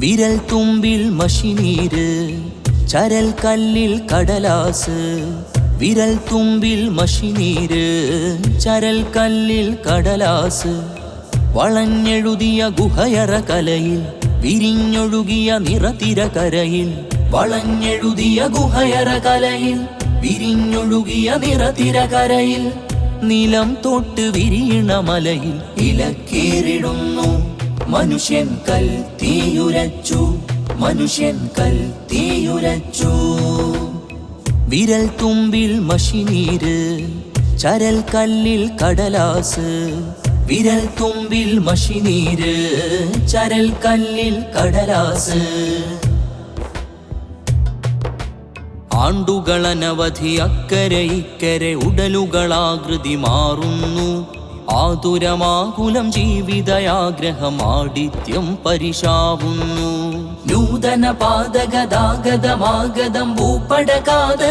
വിരൽ തുമ്പിൽ മഷിനീര് ചരൽ കല്ലിൽ കടലാസ് വിരൽ തുമ്പിൽ മഷിനീര് ചരൽ കല്ലിൽ കടലാസ് വളഞ്ഞെഴുതിയ ഗുഹയറ കലയിൽ വിരിഞ്ഞൊഴുകിയ നിറതിരകരയിൽ വളഞ്ഞെഴുതിയ ഗുഹയറ കലയിൽ വിരിഞ്ഞൊഴുകിയ നിറതിരകരയിൽ നിലം തൊട്ട് വിരിയണ മലയിൽ ഇലക്കേറിടുന്നു മനുഷ്യൻ കൽ തീയുരച്ചു മനുഷ്യൻ കൽ തീയുരച്ചു വിരൽ തുമ്പിൽ മഷിനീര് ചരൽ കല്ലിൽ കടലാസ് വിരൽ തുമ്പിൽ മഷിനീര് ചരൽ കല്ലിൽ കടലാസ് ആണ്ടുകളനവധി അക്കരെ ഇക്കരെ ഉടലുകളാകൃതി മാറുന്നു ആതുരമാകുലം ജീവിതയാഗ്രഹം ആഡിത്യം പരിശാവുന്നു നൂതന പാതഗതാഗതമാഗതം ഭൂപടകാതലതാകുന്നു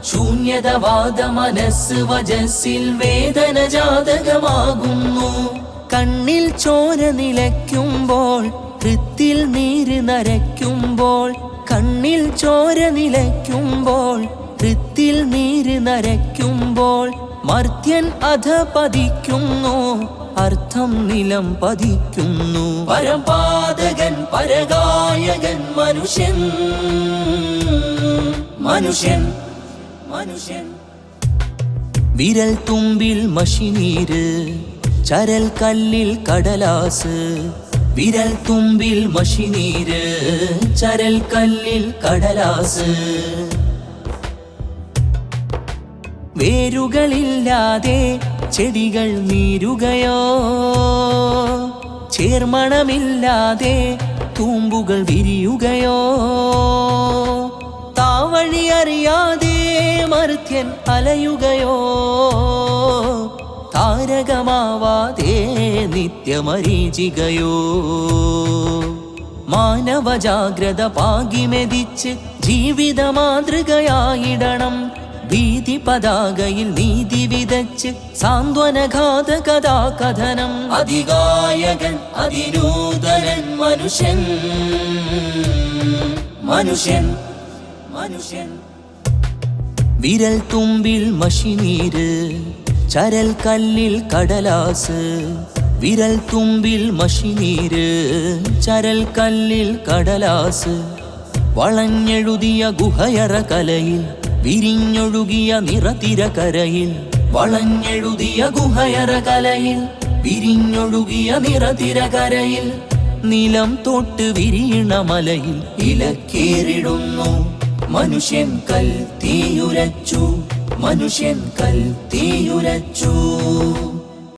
ശൂന്യതവാദ മനസ്സ് വജസ്സിൽ വേദന ജാതകമാകുന്നു കണ്ണിൽ ചോര നിലയ്ക്കുമ്പോൾ കൃത്തിൽ നീര് നരയ്ക്കുമ്പോൾ കണ്ണിൽ ചോര നിലയ്ക്കുമ്പോൾ കൃത്തിൽ നീര് നരയ്ക്കുമ്പോൾ മർത്യൻ അധപതിക്കുന്നു അർത്ഥം നിലം പതിക്കുന്നു പരപാതകൻ പരകായകൻ മനുഷ്യൻ മനുഷ്യൻ മനുഷ്യൻ വിരൽ തുമ്പിൽ മഷിനീര് ചരൽ കല്ലിൽ കടലാസ് വിരൽ തുമ്പിൽ മഷിനീര് ചരൽ കല്ലിൽ കടലാസ് വേരുകളില്ലാതെ ചെടികൾ നീരുകയോ ചേർമണമില്ലാതെ തൂമ്പുകൾ വിരിയുകയോ താവഴി അറിയാതെ മർത്യൻ അലയുകയോ താരകമാവാതെ നിത്യമരീചികയോ മാനവ ജാഗ്രത പാകിമെതിച്ച് ജീവിത മാതൃകയായിടണം ഭീതി പതാകയിൽ നീതി വിതച്ച് സാന്ത്വനഘാത കഥാകഥനം അതികായകൻ അതിനൂതനൻ മനുഷ്യൻ മനുഷ്യൻ മനുഷ്യൻ വിരൽ തുമ്പിൽ മഷിനീര് ചരൽ കല്ലിൽ കടലാസ് വിരൽ തുമ്പിൽ മഷിനീര് ചരൽ കല്ലിൽ കടലാസ് വളഞ്ഞെഴുതിയ ഗുഹയറ കലയിൽ വിരിഞ്ഞൊഴുകിയ നിറതിരകരയിൽ വളഞ്ഞെഴുതിയ ഗുഹയറ കലയിൽ വിരിഞ്ഞൊഴുകിയ നിറതിരകരയിൽ നിലം തൊട്ട് വിരിയണ മലയിൽ ഇലക്കേറിടുന്നു മനുഷ്യൻ കൽ തീയുരച്ചു മനുഷ്യൻ കൽ തീയുരച്ചു